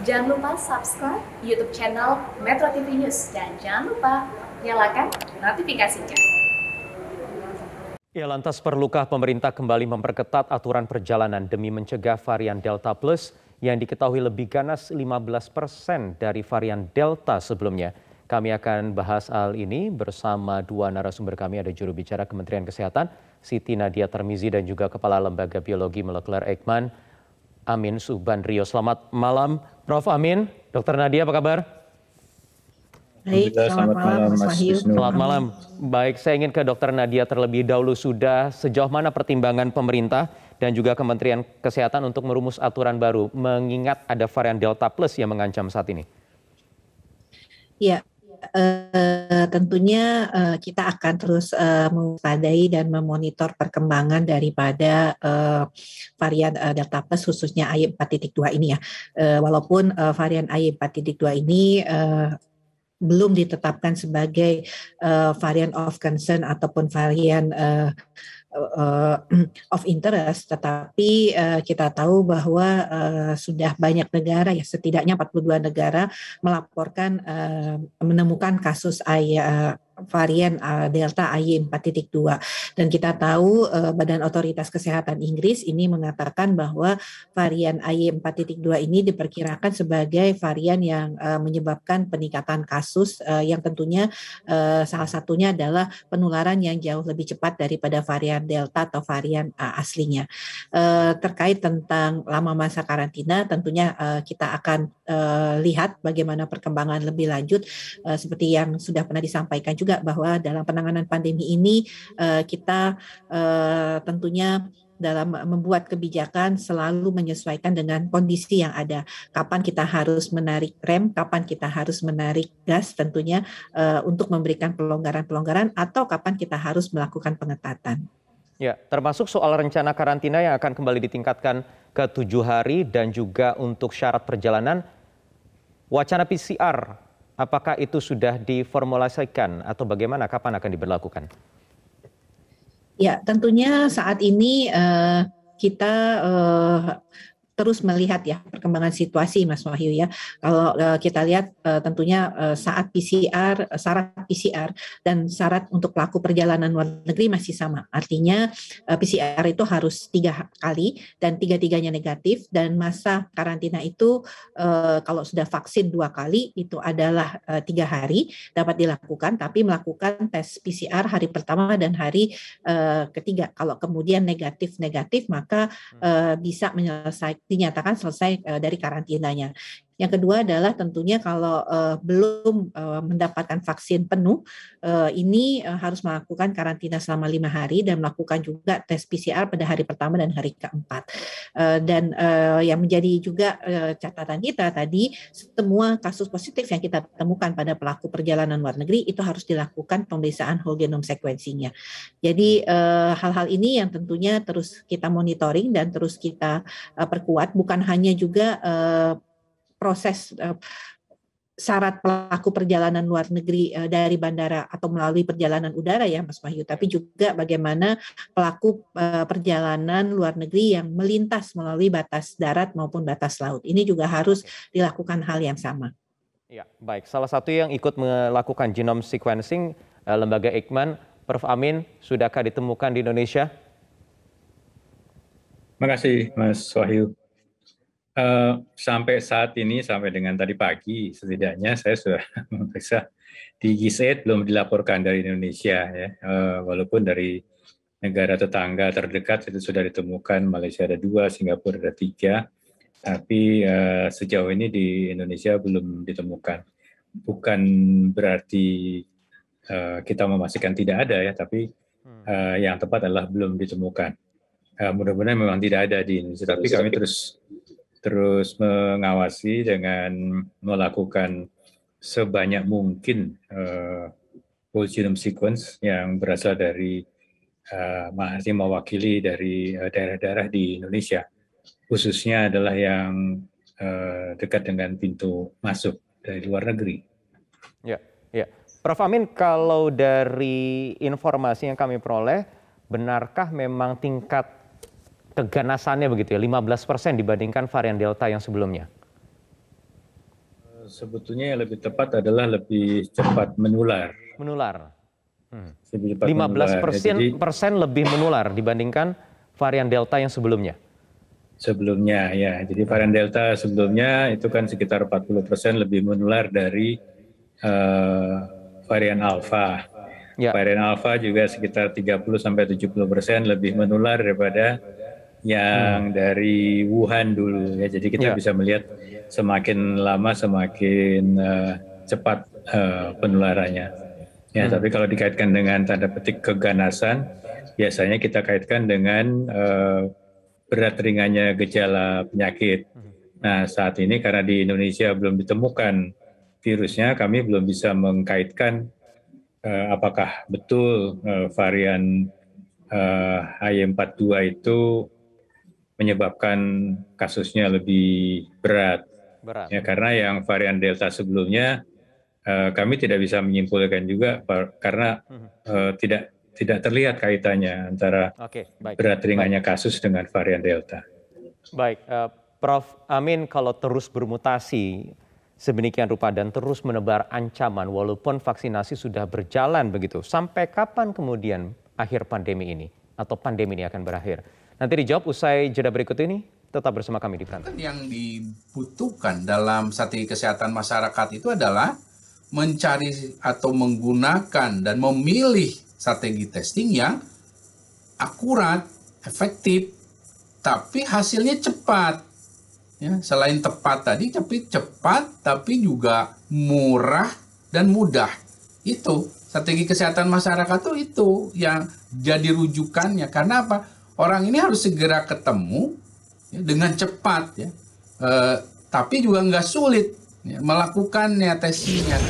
Jangan lupa subscribe YouTube channel Metro TV News dan jangan lupa nyalakan notifikasinya. Ya, lantas perlukah pemerintah kembali memperketat aturan perjalanan demi mencegah varian Delta Plus yang diketahui lebih ganas 15% dari varian Delta sebelumnya? Kami akan bahas hal ini bersama dua narasumber kami, ada juru bicara Kementerian Kesehatan, Siti Nadia Tarmizi, dan juga Kepala Lembaga Biologi Molekuler Eijkman, Amin Subandrio. Selamat malam, Prof. Amin. Dr. Nadia, apa kabar? Baik, selamat malam Mas Wahyu. Selamat malam. Baik, saya ingin ke Dr. Nadia terlebih dahulu. Sudah sejauh mana pertimbangan pemerintah dan juga Kementerian Kesehatan untuk merumus aturan baru mengingat ada varian Delta Plus yang mengancam saat ini? Ya, tentunya kita akan terus mewaspadai dan memonitor perkembangan daripada varian Delta Plus khususnya AY4.2 ini ya. Walaupun varian AY4.2 ini belum ditetapkan sebagai varian of concern ataupun varian of interest, tetapi kita tahu bahwa sudah banyak negara, ya setidaknya 42 negara melaporkan menemukan kasus varian Delta AY4.2, dan kita tahu Badan Otoritas Kesehatan Inggris ini mengatakan bahwa varian AY4.2 ini diperkirakan sebagai varian yang menyebabkan peningkatan kasus yang tentunya salah satunya adalah penularan yang jauh lebih cepat daripada varian Delta atau varian aslinya. Terkait tentang lama masa karantina, tentunya kita akan lihat bagaimana perkembangan lebih lanjut, seperti yang sudah pernah disampaikan juga bahwa dalam penanganan pandemi ini kita tentunya dalam membuat kebijakan selalu menyesuaikan dengan kondisi yang ada. Kapan kita harus menarik rem, kapan kita harus menarik gas tentunya untuk memberikan pelonggaran-pelonggaran, atau kapan kita harus melakukan pengetatan. Ya, termasuk soal rencana karantina yang akan kembali ditingkatkan ke 7 hari dan juga untuk syarat perjalanan, wacana PCR, apakah itu sudah diformulasikan atau bagaimana, kapan akan diberlakukan? Ya, tentunya saat ini kita terus melihat ya perkembangan situasi, Mas Wahyu ya. Kalau kita lihat tentunya syarat PCR dan syarat untuk pelaku perjalanan luar negeri masih sama. Artinya PCR itu harus 3 kali dan 3-tiganya negatif, dan masa karantina itu kalau sudah vaksin 2 kali itu adalah 3 hari dapat dilakukan, tapi melakukan tes PCR hari pertama dan hari ketiga. Kalau kemudian negatif maka bisa dinyatakan selesai dari karantinanya. Yang kedua adalah tentunya kalau belum mendapatkan vaksin penuh, ini harus melakukan karantina selama 5 hari dan melakukan juga tes PCR pada hari pertama dan hari keempat. Dan yang menjadi juga catatan kita tadi, semua kasus positif yang kita temukan pada pelaku perjalanan luar negeri itu harus dilakukan pemeriksaan whole genome sequencing-nya. Jadi hal-hal ini yang tentunya terus kita monitoring dan terus kita perkuat, bukan hanya juga proses syarat pelaku perjalanan luar negeri dari bandara atau melalui perjalanan udara ya Mas Wahyu, tapi juga bagaimana pelaku perjalanan luar negeri yang melintas melalui batas darat maupun batas laut. Ini juga harus dilakukan hal yang sama. Ya, baik. Salah satu yang ikut melakukan genome sequencing lembaga Eijkman, Prof. Amin, sudahkah ditemukan di Indonesia? Terima kasih Mas Wahyu. Sampai saat ini, sampai dengan tadi pagi setidaknya saya sudah memeriksa di GISAID, belum dilaporkan dari Indonesia ya, walaupun dari negara tetangga terdekat itu sudah ditemukan, Malaysia ada 2, Singapura ada 3, tapi sejauh ini di Indonesia belum ditemukan. Bukan berarti kita memastikan tidak ada ya, tapi yang tepat adalah belum ditemukan. Mudah-mudahan memang tidak ada di Indonesia, tapi kami terus mengawasi dengan melakukan sebanyak mungkin whole genome sequence yang berasal dari mewakili dari daerah-daerah di Indonesia, khususnya adalah yang dekat dengan pintu masuk dari luar negeri. Ya, ya. Prof. Amin, kalau dari informasi yang kami peroleh, benarkah memang tingkat keganasannya begitu ya, 15% dibandingkan varian Delta yang sebelumnya? Sebetulnya yang lebih tepat adalah lebih cepat menular. Menular. Lebih cepat 15% menular. persen lebih menular dibandingkan varian Delta yang sebelumnya. Sebelumnya ya, jadi varian Delta sebelumnya itu kan sekitar 40% lebih menular dari varian Alpha. Ya. Varian Alpha juga sekitar 30-70% lebih menular daripada yang dari Wuhan dulu ya. Jadi kita bisa melihat semakin lama semakin cepat penularannya. Ya, tapi kalau dikaitkan dengan tanda petik keganasan, biasanya kita kaitkan dengan berat ringannya gejala penyakit. Nah, saat ini karena di Indonesia belum ditemukan virusnya, kami belum bisa mengkaitkan apakah betul varian Y42 itu menyebabkan kasusnya lebih berat. Ya, karena yang varian Delta sebelumnya kami tidak bisa menyimpulkan juga karena tidak terlihat kaitannya antara berat ringannya kasus dengan varian Delta. Baik, Prof. Amin, kalau terus bermutasi sedemikian rupa dan terus menebar ancaman walaupun vaksinasi sudah berjalan begitu, sampai kapan kemudian akhir pandemi ini atau pandemi ini akan berakhir? Nanti dijawab usai jeda berikut ini. Tetap bersama kami di Prantau. Yang dibutuhkan dalam strategi kesehatan masyarakat itu adalah mencari atau menggunakan dan memilih strategi testing yang akurat, efektif, tapi hasilnya cepat. Ya, selain tepat tadi, tapi cepat, tapi juga murah dan mudah. Itu strategi kesehatan masyarakat itu yang jadi rujukannya. Karena apa? Orang ini harus segera ketemu ya, dengan cepat, ya. Tapi juga nggak sulit ya, melakukannya testingnya.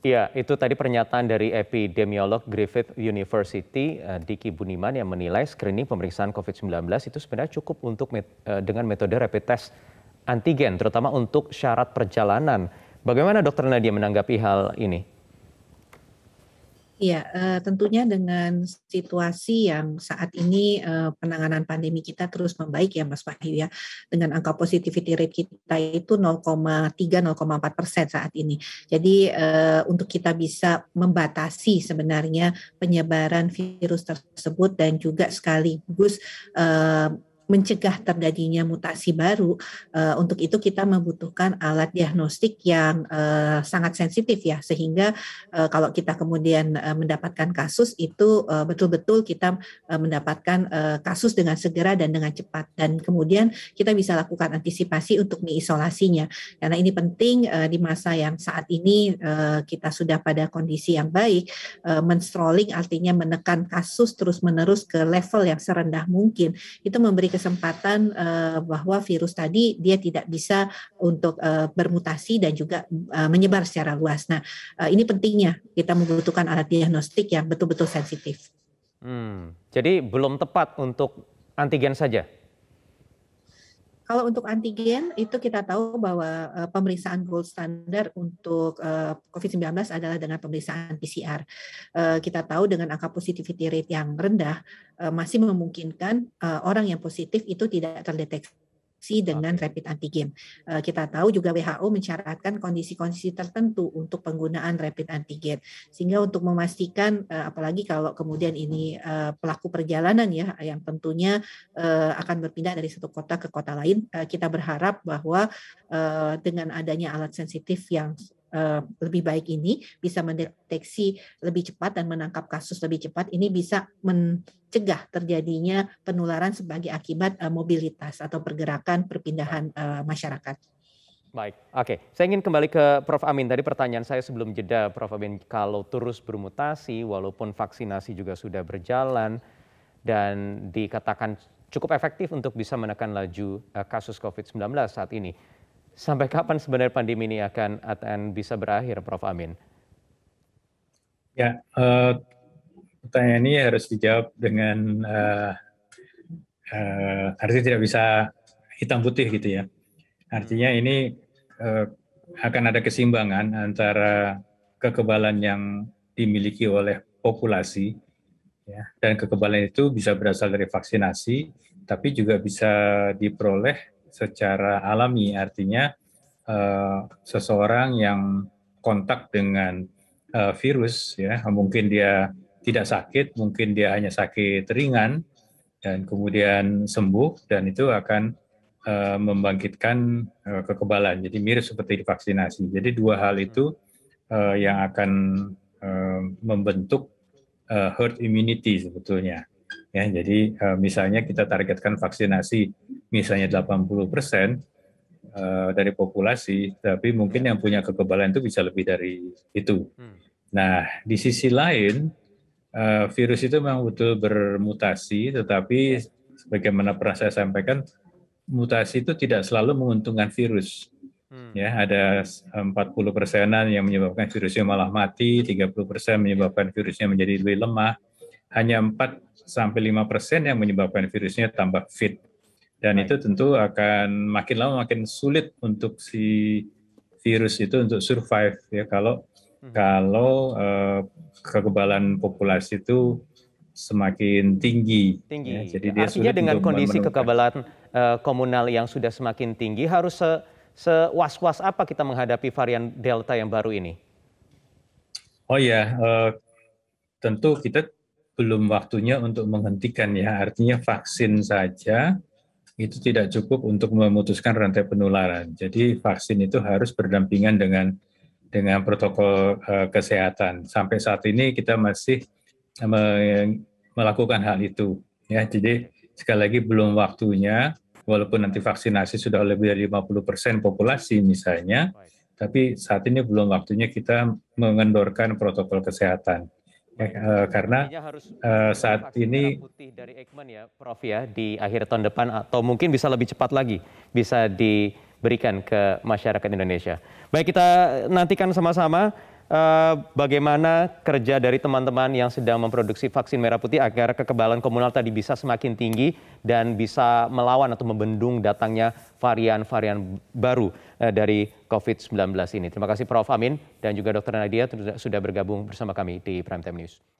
Ya, itu tadi pernyataan dari epidemiolog Griffith University, Diki Budiman, yang menilai screening pemeriksaan COVID-19 itu sebenarnya cukup untuk dengan metode rapid test antigen, terutama untuk syarat perjalanan. Bagaimana Dr. Nadia menanggapi hal ini? Iya, tentunya dengan situasi yang saat ini penanganan pandemi kita terus membaik ya Mas Wahyu ya, dengan angka positivity rate kita itu 0,3-0,4% saat ini. Jadi untuk kita bisa membatasi sebenarnya penyebaran virus tersebut dan juga sekaligus mencegah terjadinya mutasi baru, untuk itu kita membutuhkan alat diagnostik yang sangat sensitif ya, sehingga kalau kita kemudian mendapatkan kasus itu betul-betul kita mendapatkan kasus dengan segera dan dengan cepat, dan kemudian kita bisa lakukan antisipasi untuk mengisolasinya, karena ini penting di masa yang saat ini kita sudah pada kondisi yang baik, menstrolling artinya menekan kasus terus-menerus ke level yang serendah mungkin, itu memberi kesempatan bahwa virus tadi dia tidak bisa untuk bermutasi dan juga menyebar secara luas. Nah, ini pentingnya kita membutuhkan alat diagnostik yang betul-betul sensitif. Jadi belum tepat untuk antigen saja? Kalau untuk antigen itu kita tahu bahwa pemeriksaan gold standar untuk COVID-19 adalah dengan pemeriksaan PCR. Kita tahu dengan angka positivity rate yang rendah masih memungkinkan orang yang positif itu tidak terdeteksi dengan rapid antigen. Kita tahu juga WHO mensyaratkan kondisi-kondisi tertentu untuk penggunaan rapid antigen. Sehingga untuk memastikan, apalagi kalau kemudian ini pelaku perjalanan ya, yang tentunya akan berpindah dari satu kota ke kota lain, kita berharap bahwa dengan adanya alat sensitif yang lebih baik ini bisa mendeteksi lebih cepat dan menangkap kasus lebih cepat, ini bisa mencegah terjadinya penularan sebagai akibat mobilitas atau pergerakan perpindahan masyarakat. Baik, oke. Saya ingin kembali ke Prof. Amin. Tadi pertanyaan saya sebelum jeda, Prof. Amin, kalau terus bermutasi walaupun vaksinasi juga sudah berjalan dan dikatakan cukup efektif untuk bisa menekan laju kasus COVID-19 saat ini, sampai kapan sebenarnya pandemi ini akan bisa berakhir, Prof. Amin? Ya, pertanyaan ini harus dijawab dengan artinya tidak bisa hitam putih gitu ya. Artinya ini akan ada keseimbangan antara kekebalan yang dimiliki oleh populasi, ya, dan kekebalan itu bisa berasal dari vaksinasi, tapi juga bisa diperoleh secara alami, artinya seseorang yang kontak dengan virus, ya, mungkin dia tidak sakit, mungkin dia hanya sakit ringan, dan kemudian sembuh, dan itu akan membangkitkan kekebalan. Jadi mirip seperti divaksinasi. Jadi dua hal itu yang akan membentuk herd immunity sebetulnya. Ya, jadi misalnya kita targetkan vaksinasi misalnya 80% dari populasi, tapi mungkin yang punya kekebalan itu bisa lebih dari itu. Nah, di sisi lain, virus itu memang betul bermutasi, tetapi sebagaimana pernah saya sampaikan, mutasi itu tidak selalu menguntungkan virus. Ya, ada 40%-an yang menyebabkan virusnya malah mati, 30% menyebabkan virusnya menjadi lebih lemah, hanya 4-5% yang menyebabkan virusnya tambah fit. Dan itu tentu akan makin lama makin sulit untuk si virus itu untuk survive, ya, kalau kekebalan populasi itu semakin tinggi. Ya, jadi dia Artinya sulit dengan untuk kondisi menemukan. kekebalan komunal yang sudah semakin tinggi, harus sewas-was apa kita menghadapi varian Delta yang baru ini? Oh ya, tentu kita belum waktunya untuk menghentikan, ya. Artinya vaksin saja itu tidak cukup untuk memutuskan rantai penularan. Jadi vaksin itu harus berdampingan dengan protokol kesehatan. Sampai saat ini kita masih melakukan hal itu. Ya, jadi sekali lagi belum waktunya, walaupun nanti vaksinasi sudah lebih dari 50% populasi misalnya, tapi saat ini belum waktunya kita mengendorkan protokol kesehatan. Karena saat ini merah putih dari Eijkman, ya Prof, ya, di akhir tahun depan atau mungkin bisa lebih cepat lagi bisa diberikan ke masyarakat Indonesia. Baik, kita nantikan sama-sama bagaimana kerja dari teman-teman yang sedang memproduksi vaksin merah putih agar kekebalan komunal tadi bisa semakin tinggi dan bisa melawan atau membendung datangnya varian-varian baru dari COVID-19 ini. Terima kasih Prof. Amin dan juga Dr. Nadia sudah bergabung bersama kami di Prime Time News.